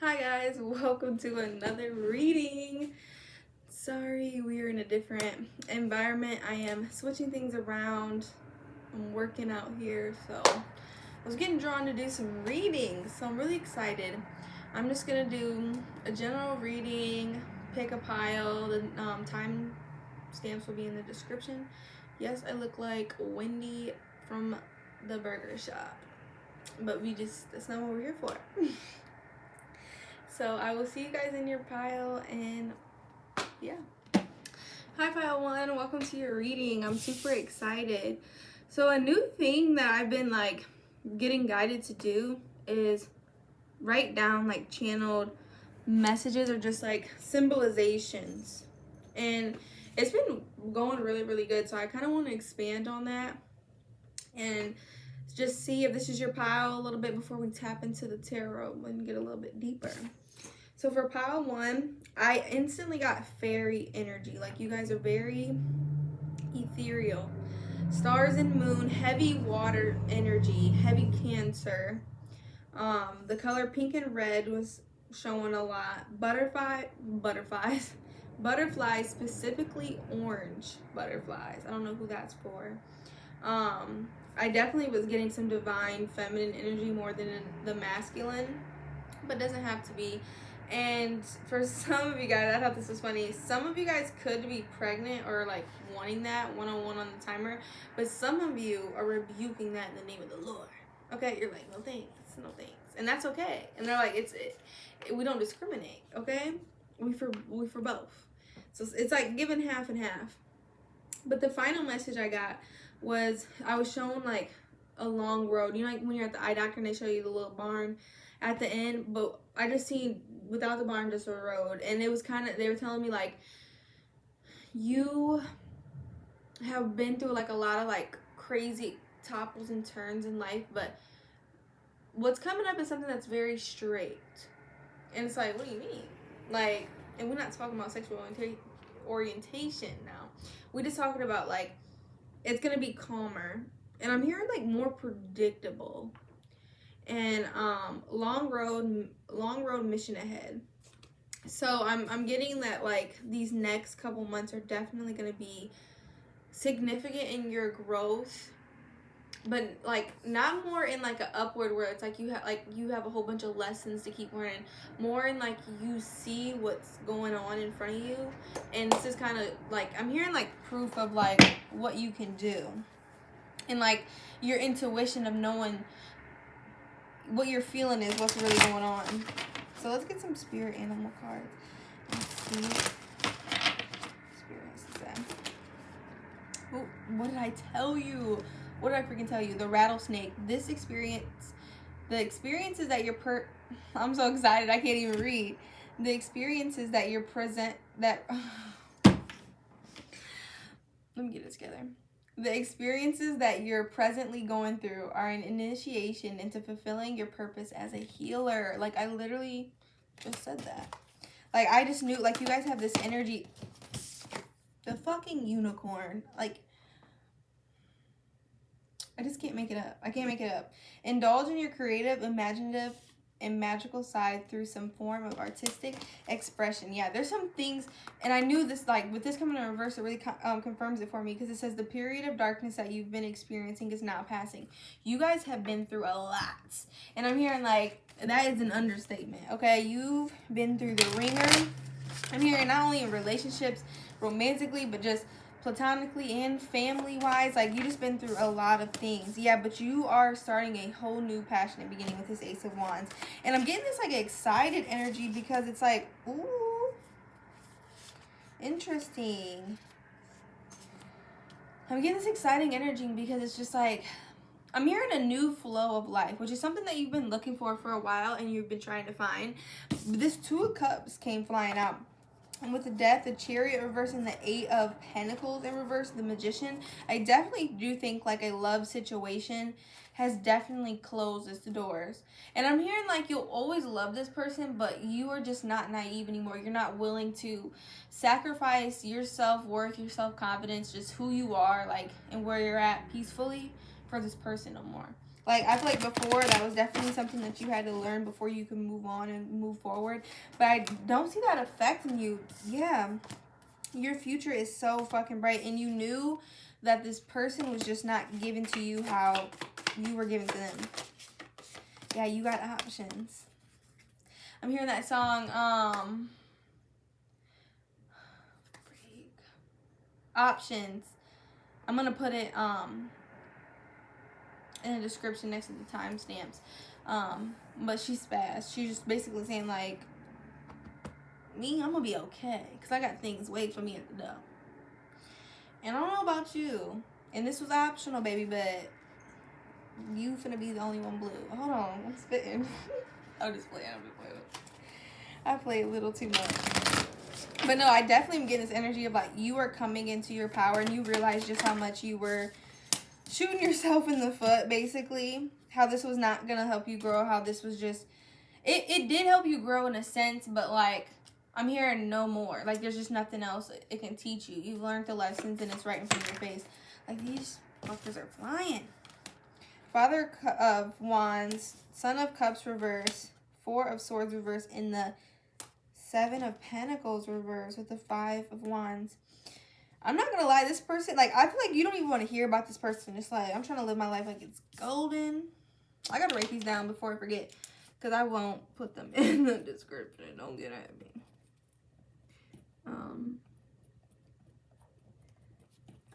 Hi guys, welcome to another reading. Sorry, we are in a different environment. I am switching things around. I'm working out here, so I was getting drawn to do some reading, so I'm really excited. I'm just gonna do a general reading, pick a pile. The time stamps will be in the description. Yes, I look like Wendy from the burger shop, but that's not what we're here for. So I will see you guys in your pile, and yeah. Hi pile one, welcome to your reading. I'm super excited. So a new thing that I've been getting guided to do is write down channeled messages or just symbolizations. And it's been going really good, so I kind of want to expand on that and just see if this is your pile a little bit before we tap into the tarot and get a little bit deeper. So for pile one, I instantly got fairy energy. You guys are very ethereal. Stars and moon, heavy water energy, heavy Cancer. The color pink and red was showing a lot. Butterflies, specifically orange butterflies. I don't know who that's for. I definitely was getting some divine feminine energy more than the masculine, but doesn't have to be. And for some of you guys, I thought this was funny. Some of you guys could be pregnant or wanting that one-on-one on the timer, but some of you are rebuking that in the name of the Lord. Okay, you're like, no thanks, and that's okay. And they're like, we don't discriminate. Okay, we for both. So it's like giving half and half. But the final message I got was I was shown a long road. You know, when you're at the eye doctor and they show you the little barn at the end, but I just seen without the barn, just a road. And it was they were telling me you have been through a lot of crazy topples and turns in life, but what's coming up is something that's very straight. And it's what do you mean? And we're not talking about sexual orientation now. We're just talking about it's gonna be calmer, and I'm hearing more predictable, and long road mission ahead. So I'm getting that these next couple months are definitely gonna be significant in your growth, but not more in an upward where it's you have a whole bunch of lessons to keep learning. More in you see what's going on in front of you, and this is kind of I'm hearing proof of what you can do, and your intuition of knowing what you're feeling is what's really going on. So let's get some spirit animal cards. Let's see. Spirit has to say. Oh, what did I tell you? What did I freaking tell you? The rattlesnake. This experience, the experiences that you're I'm so excited I can't even read. The experiences that you're let me get it together. The experiences that you're presently going through are an initiation into fulfilling your purpose as a healer. I literally just said that. I just knew, you guys have this energy. The fucking unicorn. I just can't make it up. I can't make it up. Indulge in your creative, imaginative, and magical side through some form of artistic expression. Yeah, there's some things, and I knew this, with this coming in reverse, it really confirms it for me, because it says the period of darkness that you've been experiencing is now passing. You guys have been through a lot, and I'm hearing that is an understatement. Okay, you've been through the ringer. I'm hearing not only in relationships, romantically, but just platonically and family-wise. You just been through a lot of things. Yeah, but you are starting a whole new passionate beginning with this Ace of Wands. And I'm getting this excited energy, because it's ooh, interesting. I'm getting this exciting energy because it's just I'm hearing a new flow of life, which is something that you've been looking for a while and you've been trying to find. This Two of Cups came flying out. And with the Death, the Chariot reverse, and the Eight of Pentacles in reverse, the Magician, I definitely do think a love situation has definitely closed its doors. And I'm hearing you'll always love this person, but you are just not naive anymore. You're not willing to sacrifice your self-worth, your self-confidence, just who you are, and where you're at peacefully for this person no more. Like, I feel like before, that was definitely something that you had to learn before you can move on and move forward. But I don't see that affecting you. Yeah. Your future is so fucking bright. And you knew that this person was just not given to you how you were given to them. Yeah, you got options. I'm hearing that song, Options. I'm gonna put it, in the description next to the timestamps. But she's fast. She's just basically saying, like, me, I'm gonna be okay. Because I got things waiting for me at the door. And I don't know about you. And this was optional, baby, but you finna be the only one blue. Hold on, I'm spitting. I'm just playing. I play a little too much. But no, I definitely am getting this energy of, like, you are coming into your power and you realize just how much you were shooting yourself in the foot, basically. How this was not gonna help you grow. How this was just... It did help you grow in a sense, but, like, I'm hearing no more. Like, there's just nothing else it can teach you. You've learned the lessons and it's right in front of your face. Like, these fuckers are flying. Father of Wands, Son of Cups reverse, Four of Swords reverse, in the Seven of Pentacles reverse with the Five of Wands. I'm not gonna lie, this person, like, I feel like you don't even want to hear about this person. It's like, I'm trying to live my life like it's golden. I gotta write these down before I forget, because I won't put them in the description. Don't get at me.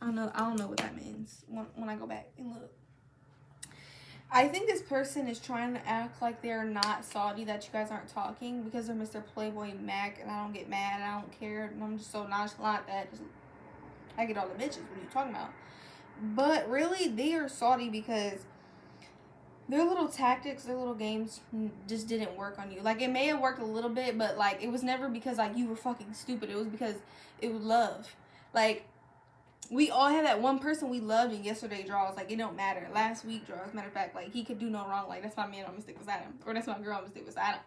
I don't know what that means when I go back and look. I think this person is trying to act like they're not salty that you guys aren't talking because they're Mr. Playboy Mac, and I don't get mad, I don't care, and I'm just so nonchalant that I get all the bitches. What are you talking about? But really, they are salty because their little tactics, their little games just didn't work on you. Like, it may have worked a little bit, but, like, it was never because, like, you were fucking stupid. It was because it was love. Like, we all had that one person we loved in yesterday draws. Like, it don't matter. Last week draws. Matter of fact, like, he could do no wrong. Like, that's my man, I'm gonna stick beside him. Or that's my girl, I'm gonna stick beside him.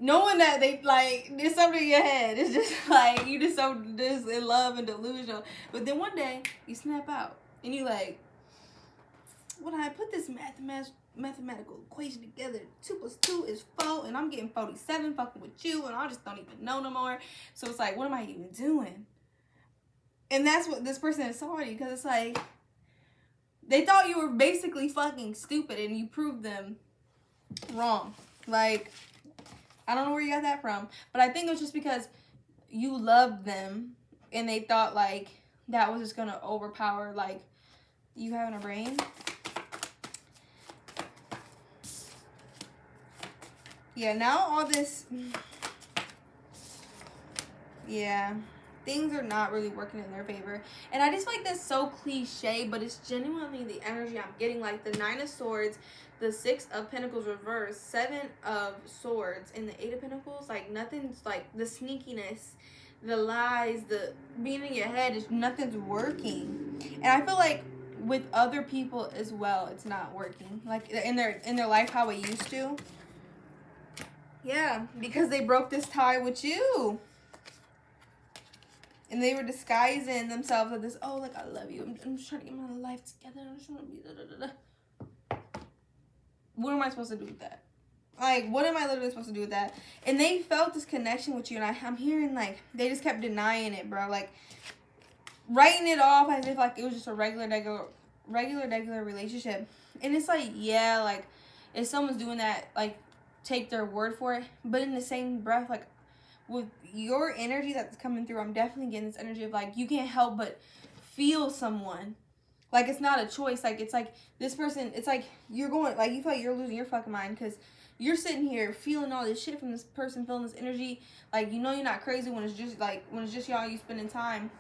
Knowing that they, like, there's something in your head. It's just, like, you just in love and delusional. But then one day, you snap out. And you like, when I put this mathematical equation together, 2 + 2 is 4, and I'm getting 47 fucking with you, and I just don't even know no more. So it's like, what am I even doing? And that's what this person is salty, because it's like, they thought you were basically fucking stupid, and you proved them wrong. Like, I don't know where you got that from, but I think it was just because you loved them, and they thought, like, that was just gonna overpower, like, you having a brain. Yeah, now all this... Yeah. Things are not really working in their favor. And I just feel like that's so cliche, but it's genuinely the energy I'm getting. Like, the 9 of Swords, the 6 of Pentacles reverse, 7 of Swords, and the 8 of Pentacles. Like, nothing's, like, the sneakiness, the lies, the being in your head, is nothing's working. And I feel like with other people as well, it's not working. Like, in their life how it used to. Yeah, because they broke this tie with you. And they were disguising themselves as this, oh, like, I love you. I'm just trying to get my life together. I'm just trying to be da-da-da-da. What am I supposed to do with that? Like, what am I literally supposed to do with that? And they felt this connection with you. And I'm hearing, like, they just kept denying it, bro. Like, writing it off as if, like, it was just a regular relationship. And it's like, yeah, like, if someone's doing that, like, take their word for it. But in the same breath, like, with your energy that's coming through, I'm definitely getting this energy of, like, you can't help but feel someone. Like, it's not a choice. Like, it's like this person, it's like you're going, like, you feel like you're losing your fucking mind because you're sitting here feeling all this shit from this person, feeling this energy. Like, you know you're not crazy when it's just, like, when it's just y'all, you spending time.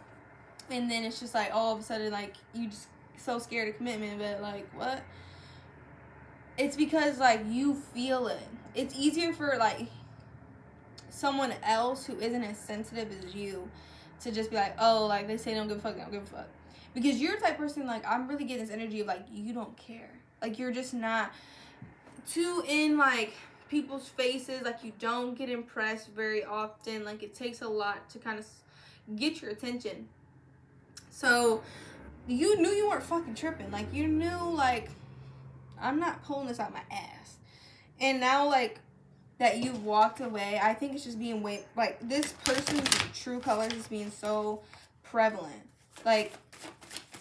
And then it's just, like, all of a sudden, like, you just so scared of commitment. But, like, what? It's because, like, you feel it. It's easier for, like, someone else who isn't as sensitive as you to just be like, oh, like, they say don't give a fuck, they don't give a fuck. Because you're the type of person, like, I'm really getting this energy of, like, you don't care. Like, you're just not too in, like, people's faces. Like, you don't get impressed very often. Like, it takes a lot to kind of get your attention. So, you knew you weren't fucking tripping. Like, you knew, like, I'm not pulling this out my ass. And now, like, that you've walked away, I think it's just being way, like, this person's true colors is being so prevalent. Like,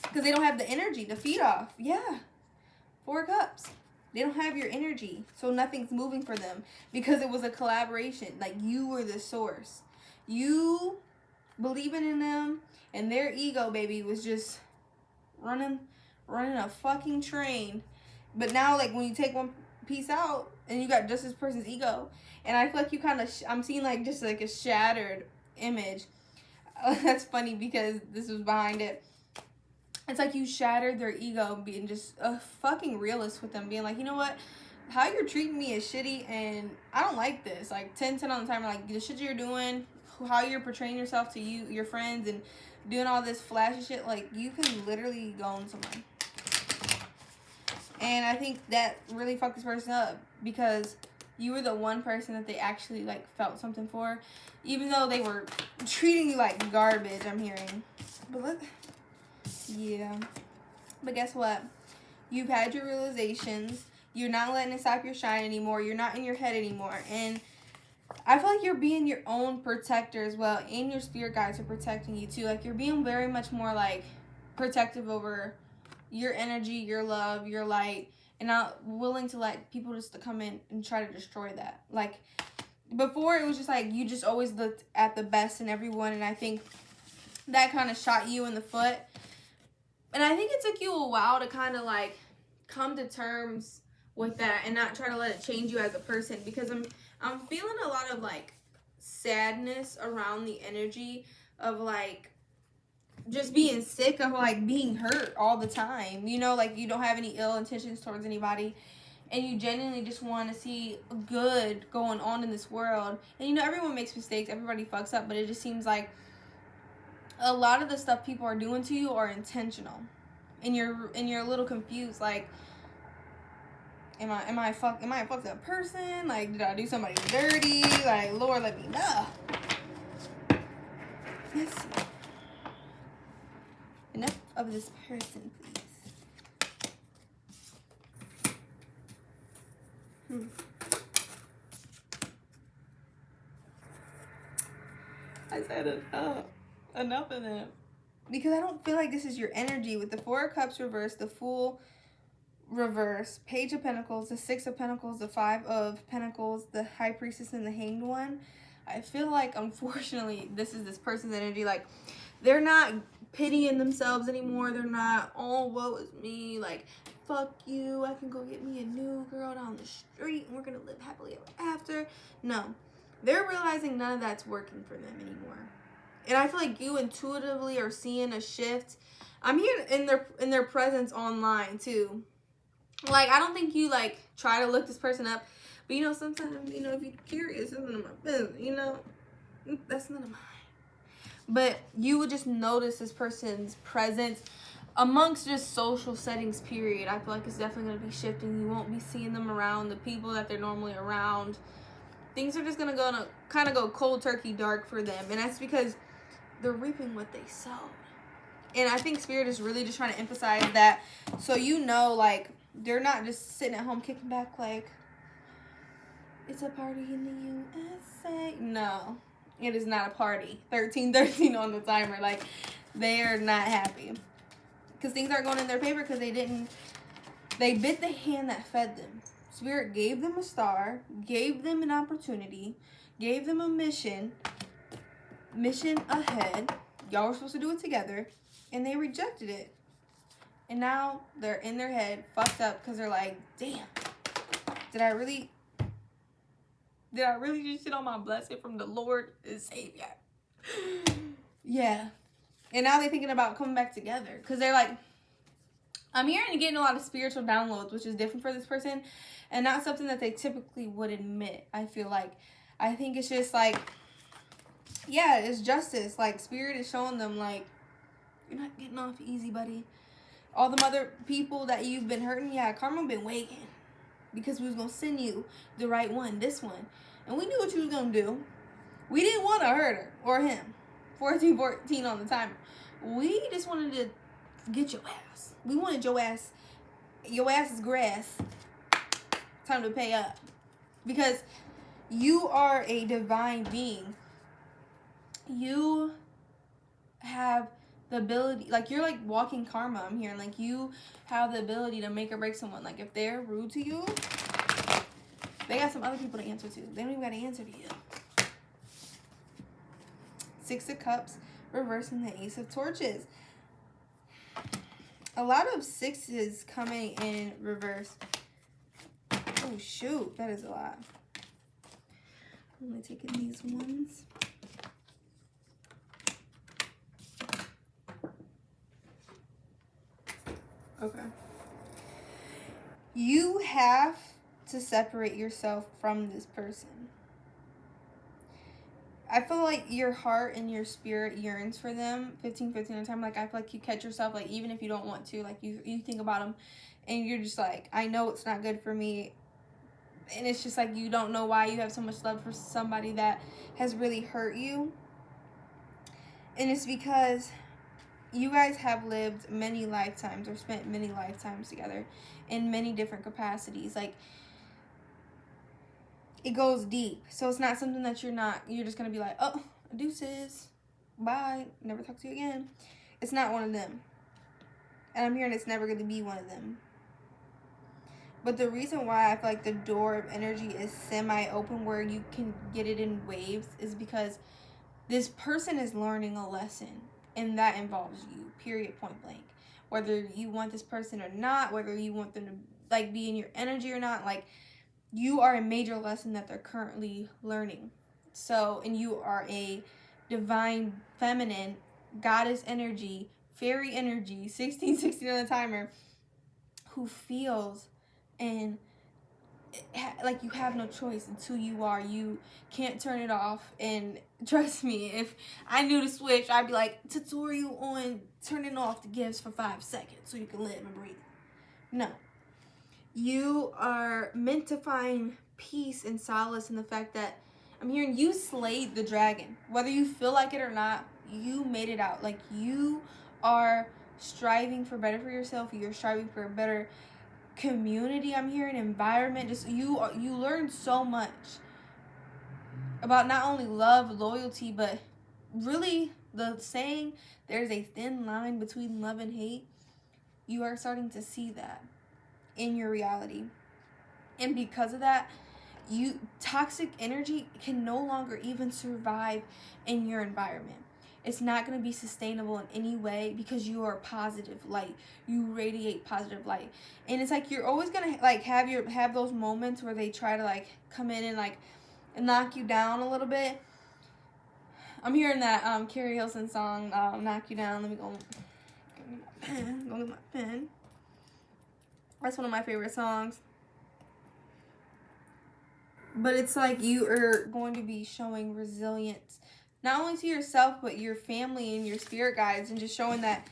because they don't have the energy to feed off. Yeah. 4 cups. They don't have your energy. So nothing's moving for them. Because it was a collaboration. Like, you were the source. You believing in them. And their ego, baby, was just running a fucking train. But now, like, when you take one piece out, and you got just this person's ego, and I feel like you kind of, I'm seeing, like, just, like, a shattered image. That's funny because this was behind it. It's like you shattered their ego, being just a fucking realist with them, being like, you know what, how you're treating me is shitty, and I don't like this. Like, 10 on the timer, like, the shit you're doing, how you're portraying yourself to your friends, and doing all this flashy shit, like, you can literally go on somewhere. And I think that really fucked this person up, because you were the one person that they actually, like, felt something for, even though they were treating you like garbage, I'm hearing. But look, yeah. But guess what? You've had your realizations. You're not letting it stop your shine anymore. You're not in your head anymore. And I feel like you're being your own protector as well, and your spirit guides are protecting you too. Like, you're being very much more, like, protective over your energy, your love, your light, and not willing to let people just to come in and try to destroy that. Like, before, it was just like you just always looked at the best in everyone, and I think that kind of shot you in the foot. And I think it took you a while to kind of, like, come to terms with that and not try to let it change you as a person, because I'm feeling a lot of, like, sadness around the energy of, like, just being sick of, like, being hurt all the time. You know, like, you don't have any ill intentions towards anybody, and you genuinely just want to see good going on in this world. And, you know, everyone makes mistakes, everybody fucks up, but it just seems like a lot of the stuff people are doing to you are intentional, and you're a little confused. Like, am I a fucked up person? Like, did I do somebody dirty? Like, Lord, let me know. Let's see. Enough of this person, please. I said enough of them. Because I don't feel like this is your energy. With the 4 of Cups reversed, the Fool reverse, Page of Pentacles, the 6 of Pentacles, the 5 of Pentacles, the High Priestess, and the Hanged One. I feel like, unfortunately, this is this person's energy. Like, they're not pitying themselves anymore. They're not, oh, woe is me. Like, fuck you. I can go get me a new girl down the street and we're going to live happily ever after. No. They're realizing none of that's working for them anymore. And I feel like you intuitively are seeing a shift. I'm here in their presence online too. Like, I don't think you, like, try to look this person up. But, you know, sometimes, you know, if you're curious, it's none of my business, you know. That's none of mine. But you would just notice this person's presence amongst just social settings, period. I feel like it's definitely going to be shifting. You won't be seeing them around the people that they're normally around. Things are just going to kind of go cold turkey dark for them. And that's because they're reaping what they sowed. And I think Spirit is really just trying to emphasize that. So, you know, like, they're not just sitting at home kicking back like, it's a party in the USA. No, it is not a party. 13 on the timer. Like, they are not happy. Because things aren't going in their favor because they bit the hand that fed them. Spirit gave them a star, gave them an opportunity, gave them a mission ahead. Y'all were supposed to do it together, and they rejected it. And now they're in their head, fucked up, because they're like, damn, did I really just shit on my blessing from the Lord and Savior? Yeah. And now they're thinking about coming back together, because they're like, I'm hearing and getting a lot of spiritual downloads, which is different for this person, and not something that they typically would admit, I feel like. I think it's just like, yeah, it's justice. Like, Spirit is showing them, like, you're not getting off easy, buddy. All them other people that you've been hurting, yeah, karma been waiting. Because we was going to send you the right one, this one. And we knew what you was going to do. We didn't want to hurt her or him. 14 on the timer. We just wanted to get your ass. We wanted your ass your ass is grass. Time to pay up. Because you are a divine being. You have the ability, like, you're like walking karma. I'm hearing like you have the ability to make or break someone. Like, if they're rude to you, they got some other people to answer to. They don't even got to answer to you. Six of Cups reversing the Ace of Torches. A lot of sixes coming in reverse. Oh shoot, that is a lot. I'm only taking these ones. Okay. You have to separate yourself from this person. I feel like your heart and your spirit yearns for them 15 at a time. Like, I feel like you catch yourself, like, even if you don't want to, like, you think about them and you're just like, I know it's not good for me. And it's just like, you don't know why you have so much love for somebody that has really hurt you. And it's because you guys have lived many lifetimes or spent many lifetimes together in many different capacities. Like, it goes deep. So it's not something that you're just going to be like, oh, deuces, bye, never talk to you again. It's not one of them. And I'm hearing it's never going to be one of them. But the reason why I feel like the door of energy is semi-open, where you can get it in waves, is because this person is learning a lesson. And that involves you, period, point blank. Whether you want this person or not, whether you want them to, like, be in your energy or not, like, you are a major lesson that they're currently learning. So, and you are a divine feminine, goddess energy, fairy energy, 1616 on the timer, who feels and like you have no choice until you can't turn it off. And trust me, if I knew the switch, I'd be like, tutorial on turning off the gifts for 5 seconds so you can live and breathe. No. You are meant to find peace and solace in the fact that I'm hearing you slayed the dragon. Whether you feel like it or not, you made it out. Like, you are striving for better for yourself. You're striving for a better community. I'm hearing environment. Just you learn so much about not only love, loyalty, but really the saying, there's a thin line between love and hate. You are starting to see that in your reality. And because of that, toxic energy can no longer even survive in your environment. It's not going to be sustainable in any way, because you are positive light. You radiate positive light. And it's like you're always going to like have those moments where they try to like come in and like knock you down a little bit. I'm hearing that Carrie Hilson song, Knock You Down. Let me go get my pen. That's one of my favorite songs. But it's like you are going to be showing resilience, not only to yourself, but your family and your spirit guides, and just showing that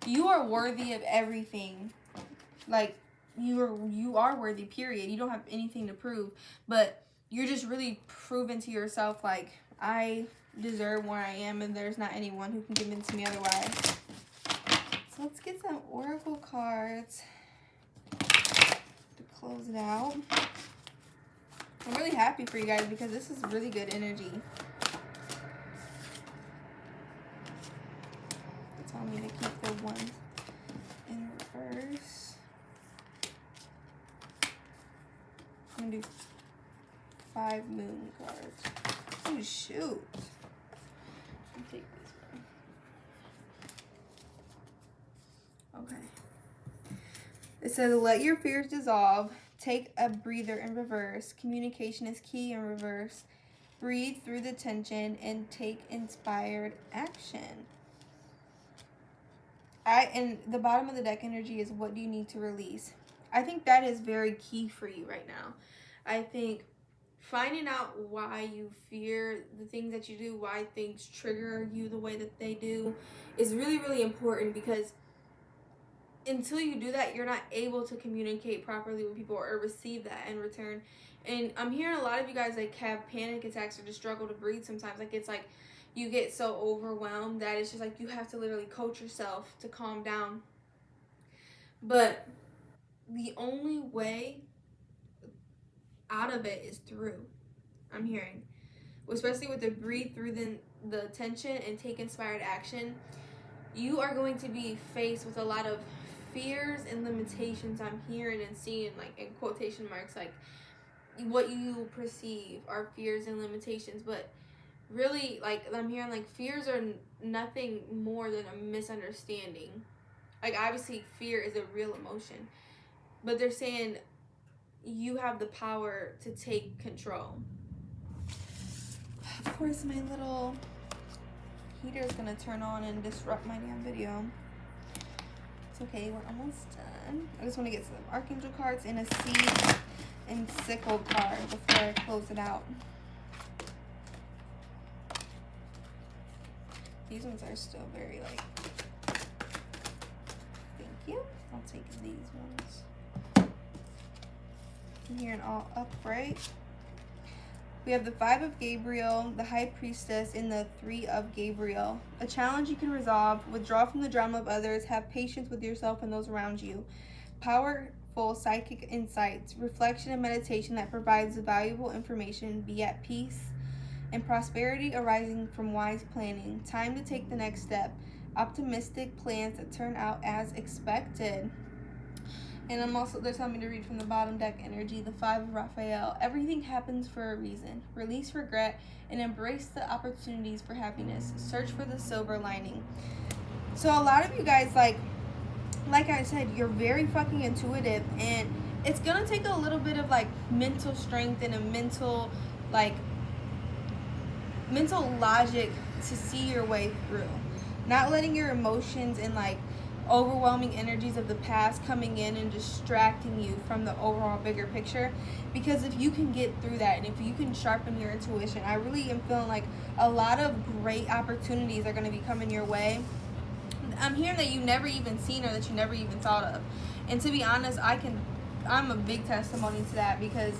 you are worthy of everything. Like, you are worthy, period. You don't have anything to prove, but you're just really proving to yourself, like, I deserve where I am, and there's not anyone who can convince me otherwise. So let's get some oracle cards to close it out. I'm really happy for you guys because this is really good energy. It's telling me to keep the ones in reverse. I'm going to do 5 moon cards. Oh, shoot. I'll take this one. Okay. It says, let your fears dissolve. Take a breather in reverse. Communication is key in reverse. Breathe through the tension and take inspired action. And the bottom of the deck energy is, what do you need to release? I think that is very key for you right now. I think finding out why you fear the things that you do, why things trigger you the way that they do, is really, really important, because until you do that, you're not able to communicate properly with people or receive that in return. And I'm hearing a lot of you guys like have panic attacks or just struggle to breathe sometimes. Like, it's like you get so overwhelmed that it's just like you have to literally coach yourself to calm down. But the only way out of it is through. I'm hearing, especially with the breathe through the tension and take inspired action. You are going to be faced with a lot of fears and limitations. I'm hearing and seeing, like, in quotation marks, like, what you perceive are fears and limitations, but really, like, I'm hearing, like, fears are nothing more than a misunderstanding. Like, obviously fear is a real emotion, but they're saying you have the power to take control. Of course, my little heater is gonna turn on and disrupt my damn video. It's okay, we're almost done. I just want to get some Archangel cards and a seed and sickle card before I close it out. These ones are still very, like, thank you. I'll take these ones. I'm hearing all upright. We have the 5 of Gabriel, the High Priestess, and the 3 of Gabriel. A challenge you can resolve. Withdraw from the drama of others. Have patience with yourself and those around you. Powerful psychic insights. Reflection and meditation that provides valuable information. Be at peace. And prosperity arising from wise planning. Time to take the next step. Optimistic plans that turn out as expected. And they're telling me to read from the bottom deck energy, the 5 of Raphael. Everything happens for a reason. Release regret and embrace the opportunities for happiness. Search for the silver lining. So a lot of you guys, like I said, you're very fucking intuitive, and it's gonna take a little bit of, like, mental strength and a mental logic to see your way through. Not letting your emotions and, like, overwhelming energies of the past coming in and distracting you from the overall bigger picture. Because if you can get through that and if you can sharpen your intuition, I really am feeling like a lot of great opportunities are going to be coming your way. I'm hearing that you never even seen or that you never even thought of. And to be honest, I'm a big testimony to that, because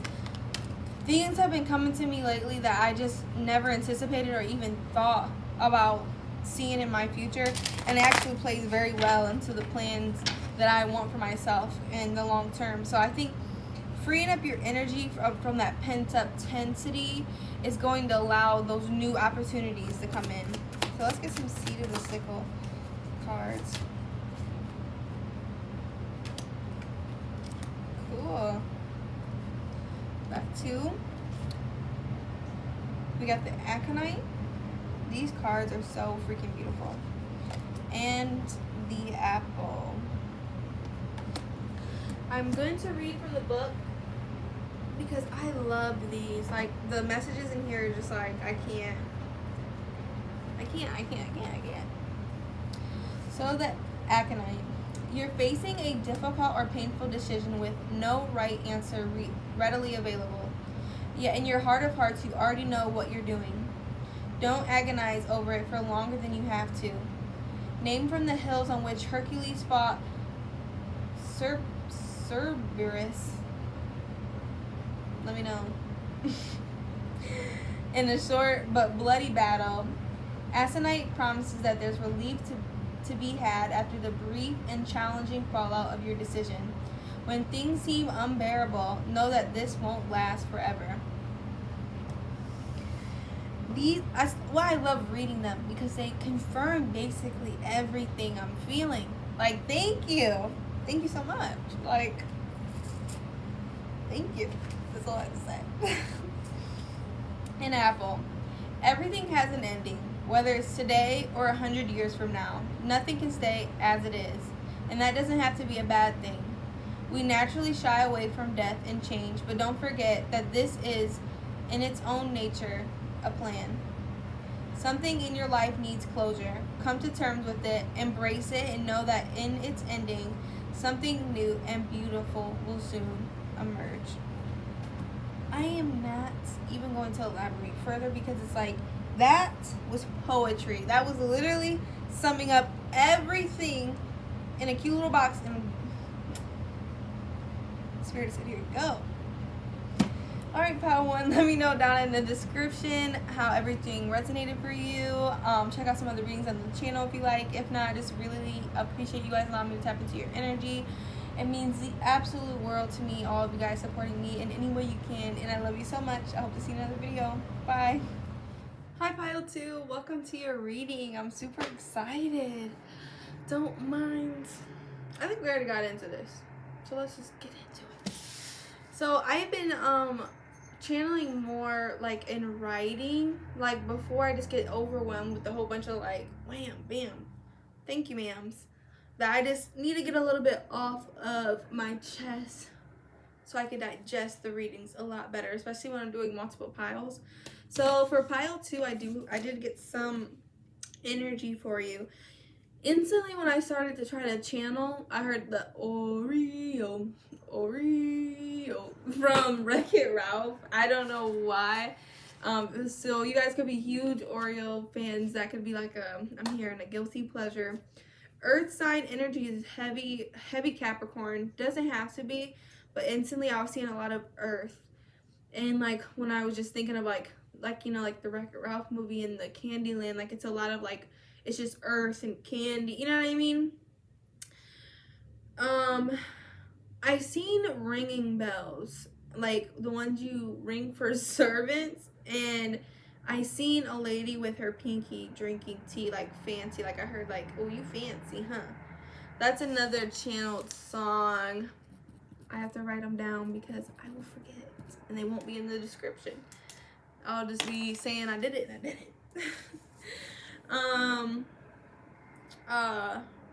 things have been coming to me lately that I just never anticipated or even thought about seeing in my future, and it actually plays very well into the plans that I want for myself in the long term. So I think freeing up your energy from that pent up tensity is going to allow those new opportunities to come in. So let's get some Seed of the Sickle cards. Cool. Left 2. We got the Aconite. These cards are so freaking beautiful. And the Apple. I'm going to read from the book because I love these. Like, the messages in here are just like, I can't. So the Aconite. You're facing a difficult or painful decision with no right answer readily available. Yet in your heart of hearts, you already know what you're doing. Don't agonize over it for longer than you have to. Named from the hills on which Hercules fought Cerberus. Let me know. In a short but bloody battle, Aconite promises that there's relief to be had after the brief and challenging fallout of your decision. When things seem unbearable, know that this won't last forever. I love reading them because they confirm basically everything I'm feeling. Like, thank you so much. Like, thank you. That's all I have to say. An Apple. Everything has an ending, whether it's today or 100 years from now. Nothing can stay as it is, and that doesn't have to be a bad thing. We naturally shy away from death and change, but don't forget that this is, in its own nature, a plan. Something in your life needs closure. Come to terms with it, embrace it, and know that in its ending, something new and beautiful will soon emerge. I am not even going to elaborate further because it's like, that was poetry. That was literally summing up everything in a cute little box, and Spirit said, here you go. Alright, Pile 1, let me know down in the description how everything resonated for you. Check out some other readings on the channel if you like. If not, I just really appreciate you guys allowing me to tap into your energy. It means the absolute world to me, all of you guys supporting me in any way you can. And I love you so much. I hope to see you in another video. Bye. Hi, Pile 2. Welcome to your reading. I'm super excited. Don't mind. I think we already got into this. So let's just get into it. So I've been channeling more like in writing. Like before I just get overwhelmed with a whole bunch of like wham, bam. Thank you, ma'ams. That I just need to get a little bit off of my chest so I can digest the readings a lot better, especially when I'm doing multiple piles. So for pile 2, I did get some energy for you. Instantly when I started to try to channel, I heard the Oreo from Wreck-It Ralph. I don't know why. So you guys could be huge Oreo fans. That could be like I'm hearing a guilty pleasure. Earth sign energy is heavy Capricorn. Doesn't have to be, but instantly I was seeing a lot of earth. And like when I was just thinking of like you know, like the Wreck-It Ralph movie and the Candyland, like it's a lot of like it's just earth and candy, you know what I mean? I seen ringing bells, like the ones you ring for servants, and I seen a lady with her pinky drinking tea, like fancy, like I heard like, oh, you fancy, huh? That's another channeled song. I have to write them down because I will forget and they won't be in the description. I'll just be saying I did it and I did it.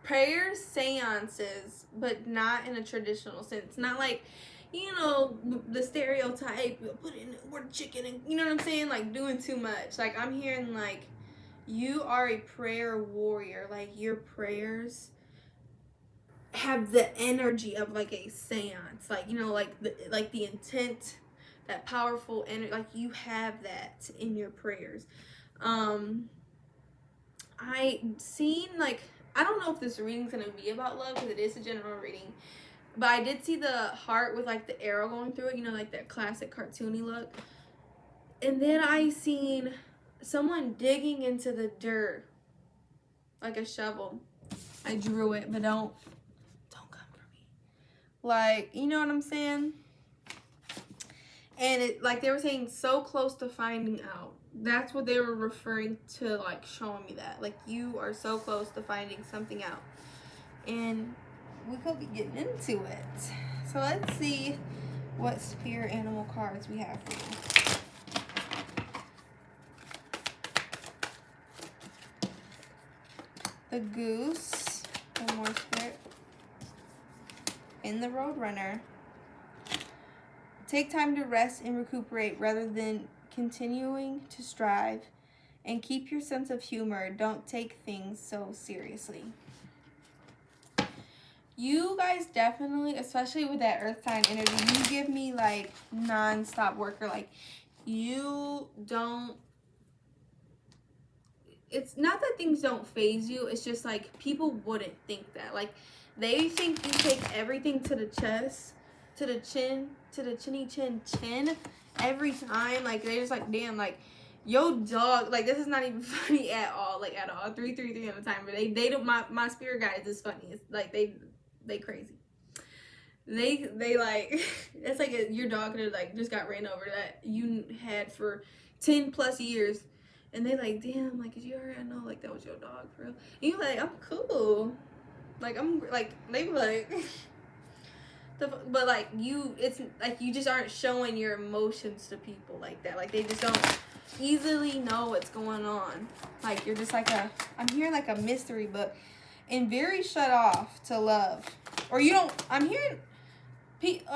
Prayers, seances, but not in a traditional sense. Not like, you know, the stereotype, put in the word chicken and, you know what I'm saying? Like doing too much. Like I'm hearing like you are a prayer warrior. Like your prayers have the energy of like a seance. Like, you know, like the intent, that powerful energy, like you have that in your prayers. I seen like, I don't know if this reading's gonna be about love because it is a general reading, but I did see the heart with like the arrow going through it, you know, like that classic cartoony look. And then I seen someone digging into the dirt like a shovel. I drew it, but don't come for me. Like, you know what I'm saying? And it, like they were saying, so close to finding out. That's what they were referring to, like showing me that. Like you are so close to finding something out. And we could be getting into it. So let's see what spirit animal cards we have for you. The goose, one more spirit. And the roadrunner. Take time to rest and recuperate rather than continuing to strive, and keep your sense of humor. Don't take things so seriously. You guys definitely, especially with that earth sign energy, you give me like non-stop worker. Like you don't, it's not that things don't phase you, it's just like people wouldn't think that. Like they think you take everything to the chest, to the chin, to the chinny chin every time. Like they're just like, damn, like yo dog, like this is not even funny at all, like at all. 333 at a time. But they don't, my spirit guides is funny. It's like they crazy. They like it's like your dog that like just got ran over that you had for 10 plus years, and they like, damn, like did you already know like that was your dog for real? And you're like, I'm cool, like I'm like, they be like but like you, it's like you just aren't showing your emotions to people like that. Like they just don't easily know what's going on. Like you're just like I'm hearing like a mystery book and very shut off to love. Or you don't, I'm hearing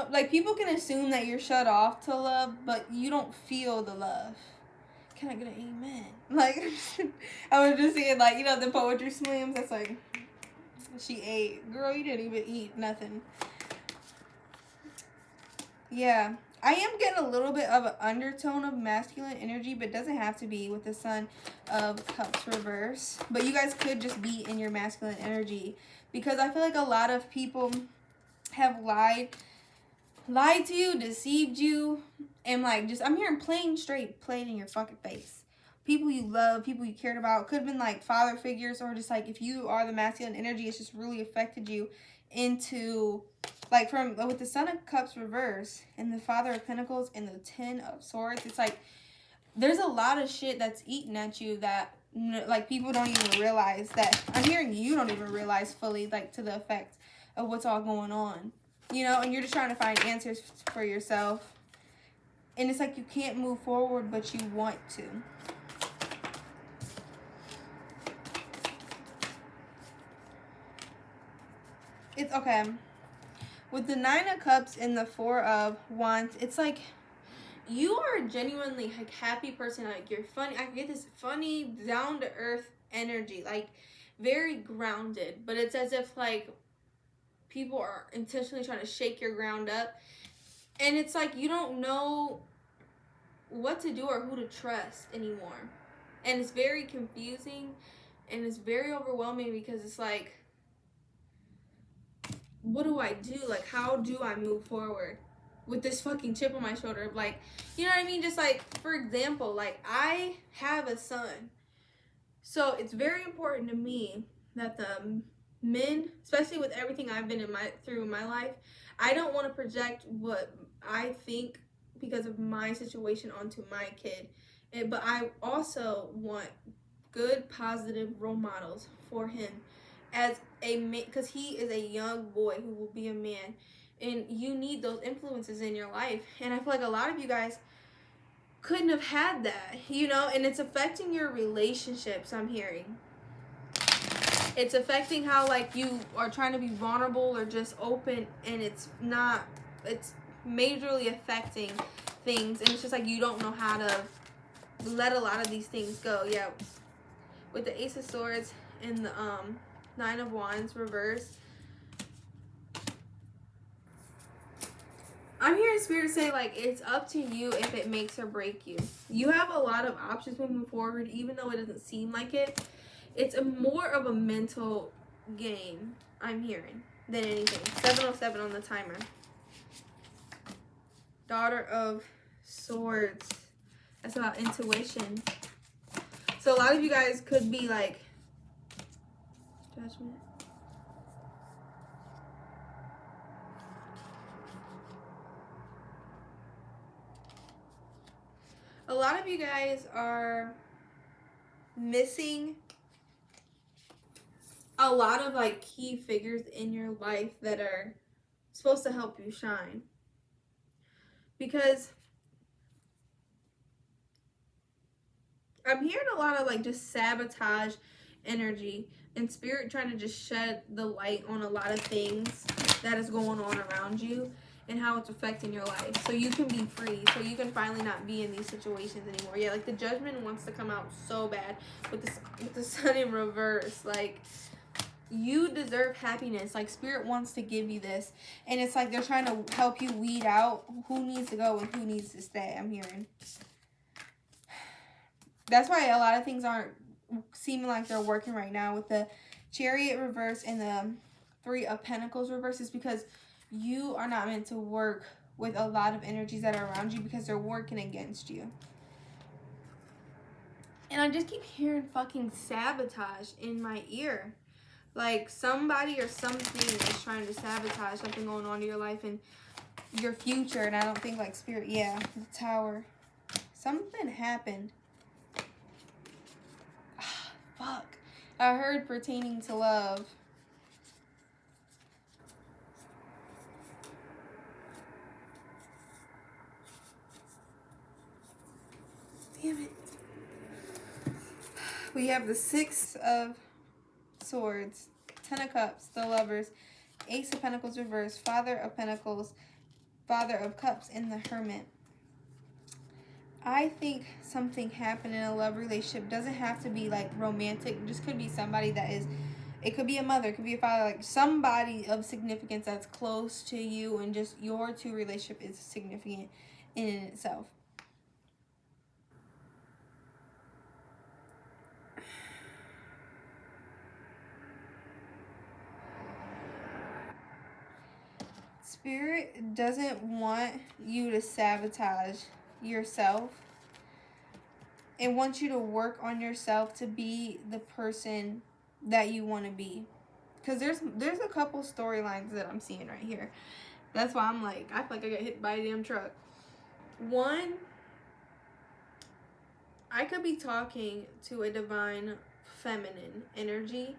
like people can assume that you're shut off to love, but you don't feel the love. Can I get an amen? Like I was just saying, like, you know, the poetry slams, that's like she ate. Girl, you didn't even eat nothing. Yeah, I am getting a little bit of an undertone of masculine energy, but it doesn't have to be with the Sun of Cups reverse. But you guys could just be in your masculine energy, because I feel like a lot of people have lied to you, deceived you, and like just, I'm hearing plain straight played in your fucking face. People you love, people you cared about, could have been like father figures, or just like if you are the masculine energy, it's just really affected you into, like, from with the Son of Cups reverse and the Father of Pentacles and the Ten of Swords, it's like there's a lot of shit that's eating at you that, like, people don't even realize, that I'm hearing you don't even realize fully, like, to the effect of what's all going on, you know, and you're just trying to find answers for yourself, and it's like you can't move forward, but you want to. It's okay. With the Nine of Cups and the Four of Wands, it's like you are a genuinely, like, happy person. Like, you're funny. I get this funny, down-to-earth energy, like, very grounded. But it's as if, like, people are intentionally trying to shake your ground up. And it's like you don't know what to do or who to trust anymore. And it's very confusing. And it's very overwhelming because it's like, what do I do? Like, how do I move forward with this fucking chip on my shoulder? Like, you know what I mean? Just like, for example, like, I have a son. So it's very important to me that the men, especially with everything I've been through in my life, I don't want to project what I think because of my situation onto my kid. But I also want good, positive role models for him as a man, because he is a young boy who will be a man, and you need those influences in your life. And I feel like a lot of you guys couldn't have had that, you know, and it's affecting your relationships. I'm hearing it's affecting how, like, you are trying to be vulnerable or just open, and it's not, it's majorly affecting things, and it's just like you don't know how to let a lot of these things go. Yeah, with the Ace of Swords and the Nine of Wands reverse, I'm hearing Spirit say, like, it's up to you if it makes or break you. You have a lot of options moving forward, even though it doesn't seem like it. It's more of a mental game, I'm hearing, than anything. 707 on the timer. Daughter of Swords. That's about intuition. So a lot of you guys could be like, Judgment. A lot of you guys are missing a lot of, like, key figures in your life that are supposed to help you shine. Because I'm hearing a lot of, like, just sabotage energy and Spirit trying to just shed the light on a lot of things that is going on around you and how it's affecting your life, so you can be free, so you can finally not be in these situations anymore. Yeah, like, the Judgment wants to come out so bad with the Sun in reverse. Like, you deserve happiness. Like, Spirit wants to give you this, and it's like they're trying to help you weed out who needs to go and who needs to stay. I'm hearing that's why a lot of things aren't seeming like they're working right now with the Chariot reverse and the Three of Pentacles reverse, is because you are not meant to work with a lot of energies that are around you because they're working against you. And I just keep hearing fucking sabotage in my ear. Like, somebody or something is trying to sabotage something going on in your life and your future. And I don't think, like, Spirit, yeah, the Tower. Something happened. Fuck. I heard pertaining to love. Damn it. We have the Six of Swords, Ten of Cups, the Lovers, Ace of Pentacles reverse, Father of Pentacles, Father of Cups, and the Hermit. I think something happened in a love relationship. Doesn't have to be, like, romantic. It just could be somebody that is, it could be a mother, it could be a father, like somebody of significance that's close to you, and just your two relationship is significant in itself. Spirit doesn't want you to sabotage yourself. It wants you to work on yourself to be the person that you want to be. because there's a couple storylines that I'm seeing right here. That's why I'm like, I feel like I got hit by a damn truck. One, I could be talking to a divine feminine energy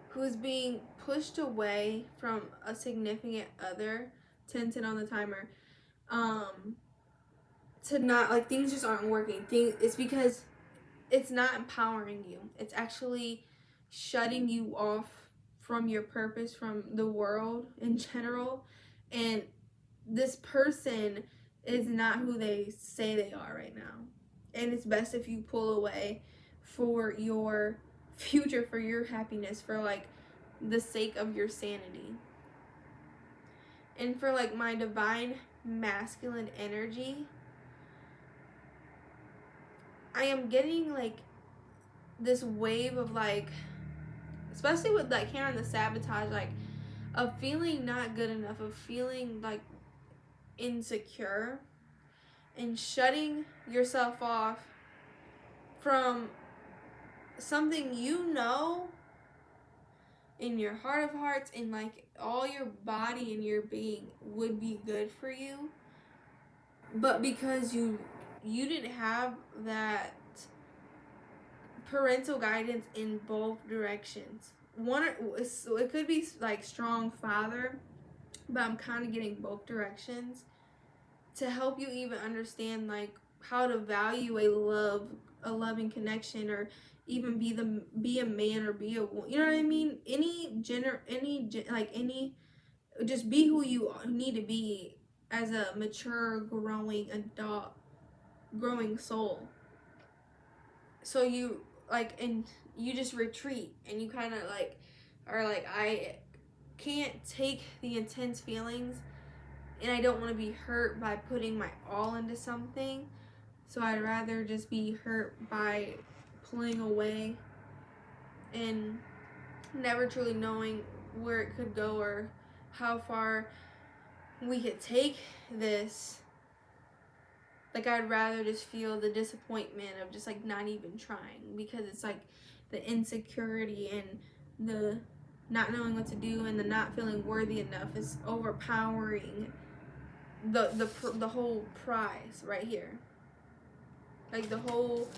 who's being pushed away from a significant other, 10 on the timer, to not, like, things just aren't working. It's because it's not empowering you. It's actually shutting you off from your purpose, from the world in general. And this person is not who they say they are right now. And it's best if you pull away for your future, for your happiness, for like the sake of your sanity. And for like my divine masculine energy, I am getting like this wave of like, especially with like hearing the sabotage, like of feeling not good enough, of feeling like insecure, and shutting yourself off from something you know in your heart of hearts, in like all your body and your being would be good for you, but because you didn't have that parental guidance in both directions. It could be like strong father, but I'm kind of getting both directions to help you even understand like how to value a loving connection, or even be a man, or be a, you know what I mean, just be who you need to be as a mature, growing adult, growing soul. So you like, and you just retreat, and you kind of like are like, I can't take the intense feelings, and I don't want to be hurt by putting my all into something, so I'd rather just be hurt by pulling away and never truly knowing where it could go or how far we could take this. Like, I'd rather just feel the disappointment of just like not even trying, because it's like the insecurity and the not knowing what to do and the not feeling worthy enough is overpowering the whole prize right here, like the whole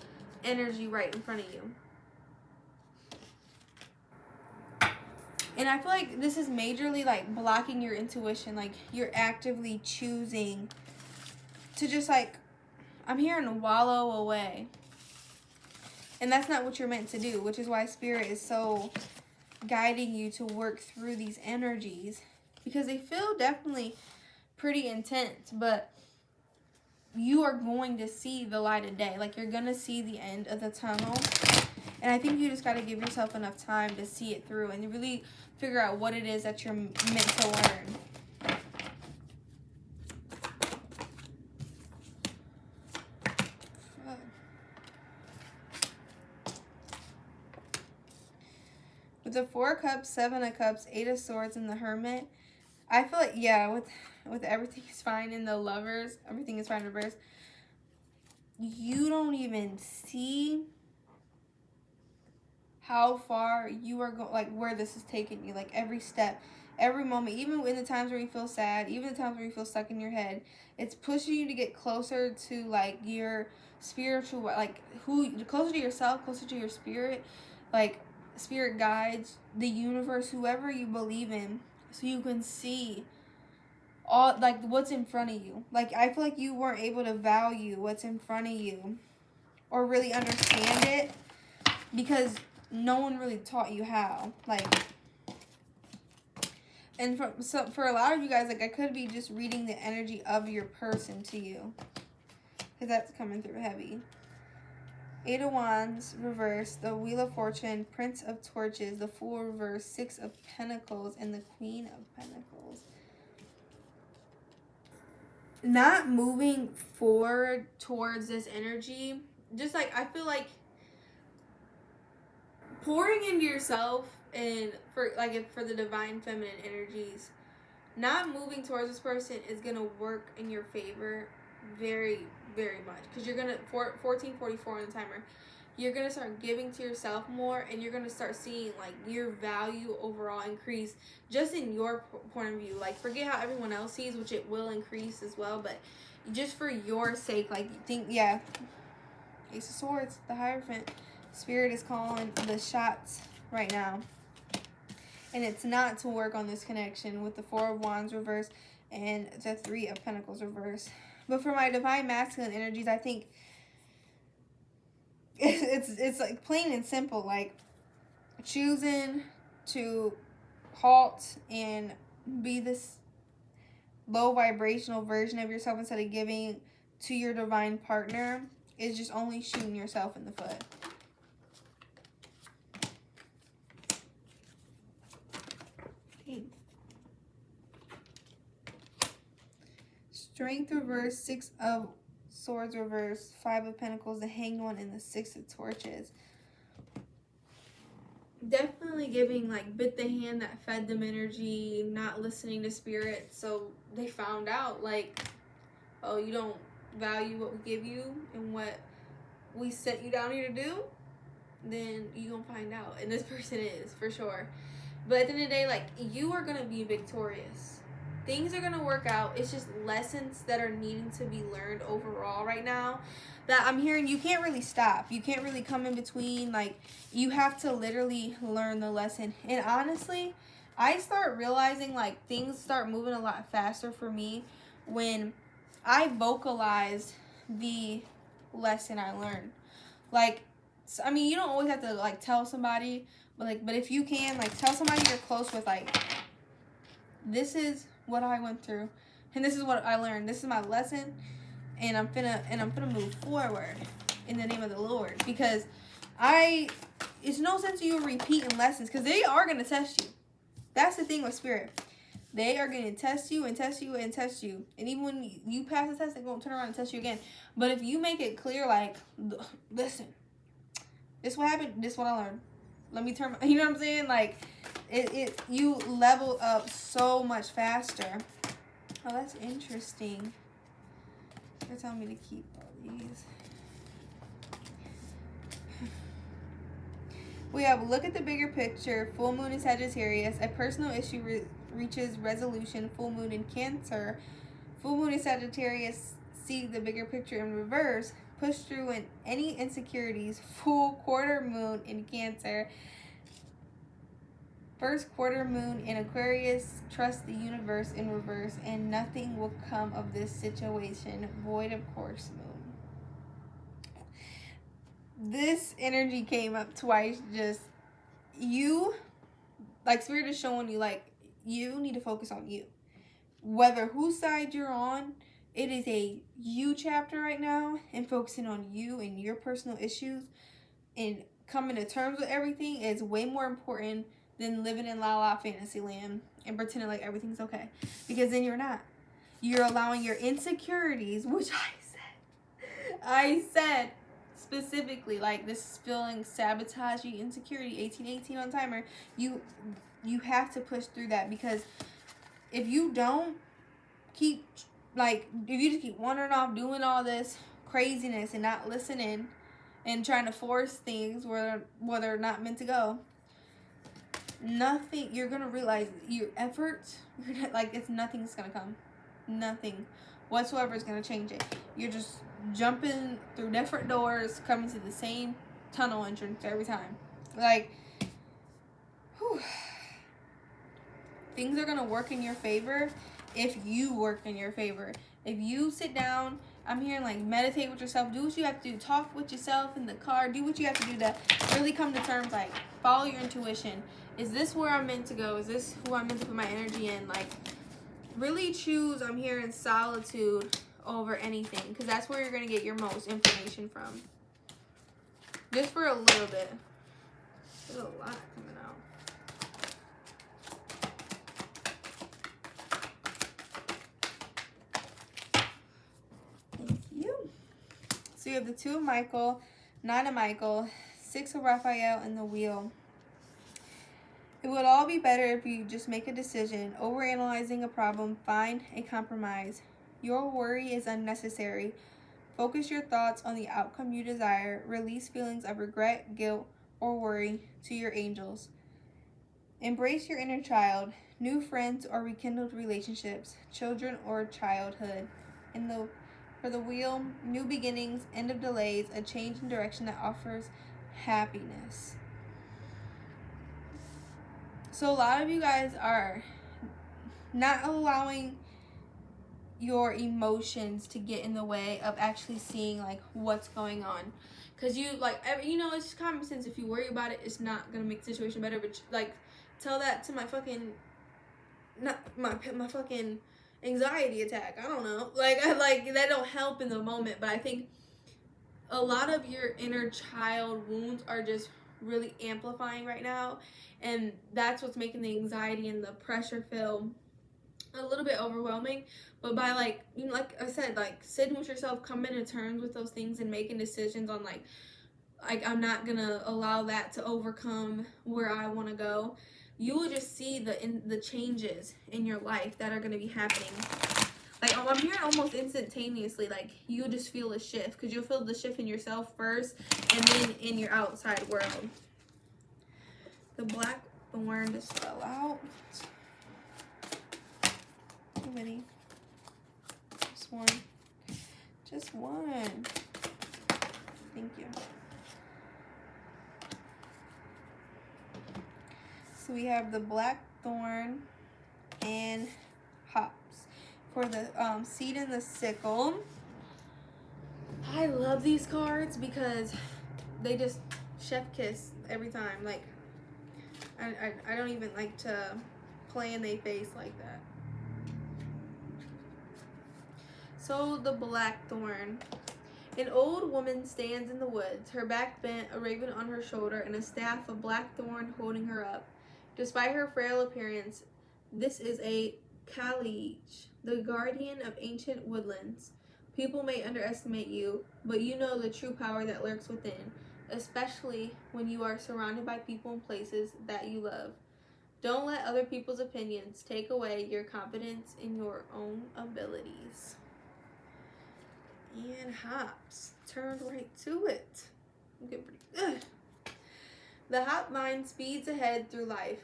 energy right in front of you. And I feel like this is majorly like blocking your intuition. Like, you're actively choosing to just like, I'm hearing wallow away, and that's not what you're meant to do, which is why Spirit is so guiding you to work through these energies, because they feel definitely pretty intense, but you are going to see the light of day. Like, you're gonna see the end of the tunnel, and I think you just got to give yourself enough time to see it through and really figure out what it is that you're meant to learn. With the Four of Cups, Seven of Cups, Eight of Swords, and the Hermit, I feel like, yeah, with everything is fine in the Lovers, everything is fine in reverse. You don't even see how far you are going, like where this is taking you, like every step, every moment, even in the times where you feel sad, even the times where you feel stuck in your head, it's pushing you to get closer to like your spiritual, like closer to yourself, closer to your spirit, like spirit guides, the universe, whoever you believe in, so you can see all like what's in front of you. Like, I feel like you weren't able to value what's in front of you or really understand it because no one really taught you how. Like, and for a lot of you guys, like, I could be just reading the energy of your person to you, because that's coming through heavy. Eight of Wands reverse, the Wheel of Fortune, Prince of Torches, the Fool reverse, Six of Pentacles, and the Queen of Pentacles. Not moving forward towards this energy, just like, I feel like pouring into yourself, and for the divine feminine energies, not moving towards this person is gonna work in your favor very, very much, because you're gonna 1444 on the timer. you're going to start giving to yourself more, and you're going to start seeing like your value overall increase just in your point of view. Like, forget how everyone else sees, which it will increase as well, but just for your sake, like, think, yeah, Ace of Swords, the Hierophant. Spirit is calling the shots right now. And it's not to work on this connection with the Four of Wands reverse and the Three of Pentacles reverse. But for my divine masculine energies, I think it's like plain and simple, like choosing to halt and be this low vibrational version of yourself instead of giving to your divine partner is just only shooting yourself in the foot. Strength reverse, Six of Swords reverse, Five of Pentacles, the Hanged One, and the Six of Torches. Definitely giving, like, bit the hand that fed them energy, not listening to spirit. So they found out, like, oh, you don't value what we give you and what we sent you down here to do, then you gonna find out. And this person is, for sure. But at the end of the day, like, you are gonna be victorious. Things are gonna work out. It's just lessons that are needing to be learned overall right now that I'm hearing. You can't really stop. You can't really come in between. Like, you have to literally learn the lesson. And honestly, I start realizing, like, things start moving a lot faster for me when I vocalized the lesson I learned. Like, I mean, you don't always have to, like, tell somebody, but if you can, like, tell somebody you're close with, like, this is what I went through, and this is what I learned. This is my lesson, and I'm finna move forward in the name of the Lord, because it's no sense of you repeating lessons, because they are gonna test you. That's the thing with spirit. They are gonna test you and test you and test you, and even when you pass the test, they're gonna turn around and test you again. But if you make it clear, like, listen, this is what happened. This is what I learned. Let me turn. You know what I'm saying? Like, you level up so much faster. Oh, that's interesting. They're telling me to keep all these. We have look at the bigger picture. Full moon in Sagittarius. A personal issue reaches resolution. Full moon in Cancer. Full moon in Sagittarius. See the bigger picture in reverse. Push through in any insecurities. Full quarter moon in Cancer. First quarter moon in Aquarius. Trust the universe in reverse, and nothing will come of this situation. Void of course moon. This energy came up twice. Just you, like, spirit is showing you, like, you need to focus on you. Whether whose side you're on, it is a you chapter right now, and focusing on you and your personal issues and coming to terms with everything is way more important than living in la la fantasy land and pretending like everything's okay, because then you're not. You're allowing your insecurities, which I said specifically, like, this feeling sabotaging insecurity, 1818 on timer. You have to push through that, because if you don't keep, like, if you just keep wandering off doing all this craziness and not listening and trying to force things where they're not meant to go, nothing, you're gonna realize your efforts, nothing's gonna come. Nothing whatsoever is gonna change it. You're just jumping through different doors, coming to the same tunnel entrance every time. Like, whew. Things are gonna work in your favor if you work in your favor. If you sit down, I'm hearing, like, meditate with yourself, do what you have to do, talk with yourself in the car, do what you have to do to really come to terms, like, follow your intuition. Is this where I'm meant to go? Is this who I'm meant to put my energy in? Like, really choose, I'm hearing, solitude over anything, because that's where you're going to get your most information from. Just for a little bit. There's a lot coming out. Thank you. So you have the Two of Michael, Nine of Michael, Six of Raphael, and the Wheel. It would all be better if you just make a decision. Overanalyzing a problem, find a compromise. Your worry is unnecessary. Focus your thoughts on the outcome you desire. Release feelings of regret, guilt, or worry to your angels. Embrace your inner child, new friends or rekindled relationships, children or childhood. For the wheel, new beginnings, end of delays, a change in direction that offers happiness. So a lot of you guys are not allowing your emotions to get in the way of actually seeing like what's going on, because you like it's just common sense. If you worry about it, it's not gonna make the situation better. But like, tell that to my fucking my fucking anxiety attack. I don't know, like that don't help in the moment. But I think a lot of your inner child wounds are just really amplifying right now, and that's what's making the anxiety and the pressure feel a little bit overwhelming. But by like I said, like sitting with yourself, coming to terms with those things and making decisions on like I'm not gonna allow that to overcome where I want to go, you will just see the changes in your life that are going to be happening. Like I'm hearing almost instantaneously. Like you'll just feel a shift, because you'll feel the shift in yourself first and then in your outside world. The black thorn just fell out. Too many. Just one. Thank you. So we have the black thorn and hops for the seed and the sickle. I love these cards because they just chef kiss every time. Like I don't even like to play in their face like that. So the blackthorn. An old woman stands in the woods, her back bent, a raven on her shoulder, and a staff of blackthorn holding her up. Despite her frail appearance, this is a Kalich, the guardian of ancient woodlands. People may underestimate you, but you know the true power that lurks within, especially when you are surrounded by people and places that you love. Don't let other people's opinions take away your confidence in your own abilities. And hops. Turned right to it. Okay, pretty good. The hop vine speeds ahead through life,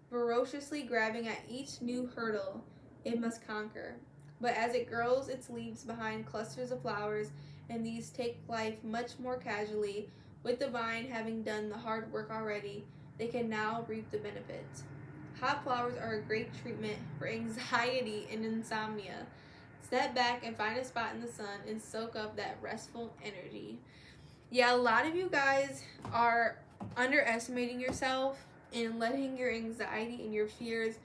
ferociously grabbing at each new hurdle it must conquer. But as it grows its leaves behind clusters of flowers, and these take life much more casually, with the vine having done the hard work already, they can now reap the benefits. Hop flowers are a great treatment for anxiety and insomnia. Step back and find a spot in the sun and soak up that restful energy. Yeah, a lot of you guys are underestimating yourself and letting your anxiety and your fears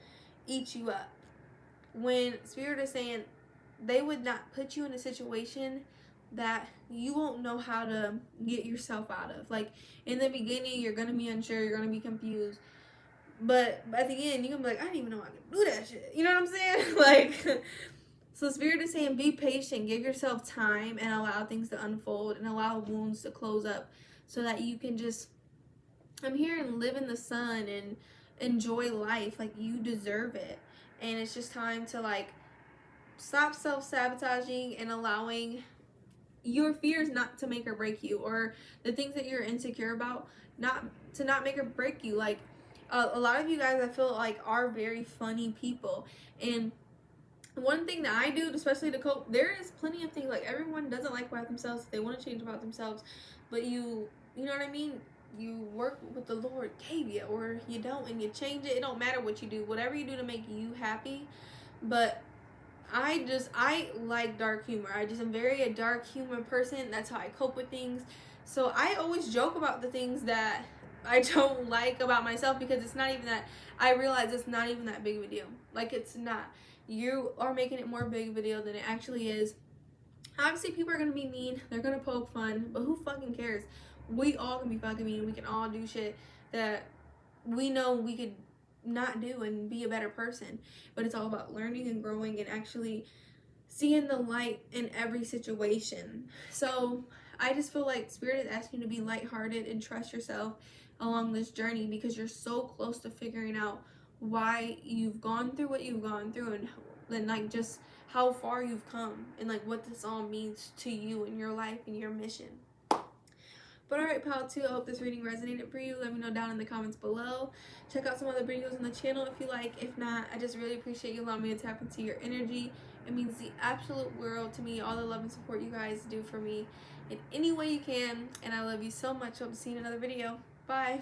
eat you up. When Spirit is saying they would not put you in a situation that you won't know how to get yourself out of. Like in the beginning, you're going to be unsure, you're going to be confused. But at the end, you're going to be like, I didn't even know I could do that shit. You know what I'm saying? Like... So Spirit is saying be patient, give yourself time, and allow things to unfold and allow wounds to close up so that you can just, I'm here and live in the sun and enjoy life. Like you deserve it. And it's just time to like stop self-sabotaging and allowing your fears not to make or break you, or the things that you're insecure about not make or break you. Like a lot of you guys, I feel like, are very funny people, and one thing that I do, especially to cope, there is plenty of things, like everyone doesn't like about themselves, they want to change about themselves, but you know what I mean, you work with the Lord gave you, or you don't, and you change it. It don't matter what you do, whatever you do to make you happy. But I like dark humor. I just am very a dark humor person. That's how I cope with things. So I always joke about the things that I don't like about myself, because it's not even that, I realize it's not even that big of a deal. Like it's not. You are making it more big of a deal than it actually is. Obviously, people are going to be mean. They're going to poke fun. But who fucking cares? We all can be fucking mean. We can all do shit that we know we could not do and be a better person. But it's all about learning and growing and actually seeing the light in every situation. So I just feel like Spirit is asking you to be lighthearted and trust yourself along this journey, because you're so close to figuring out why you've gone through what you've gone through, and like just how far you've come and like what this all means to you and your life and your mission. But alright, pile 2, I hope this reading resonated for you. Let me know down in the comments below. Check out some other videos on the channel if you like. If not, I just really appreciate you allowing me to tap into your energy. It means the absolute world to me, all the love and support you guys do for me in any way you can. And I love you so much. Hope to see you in another video. Bye.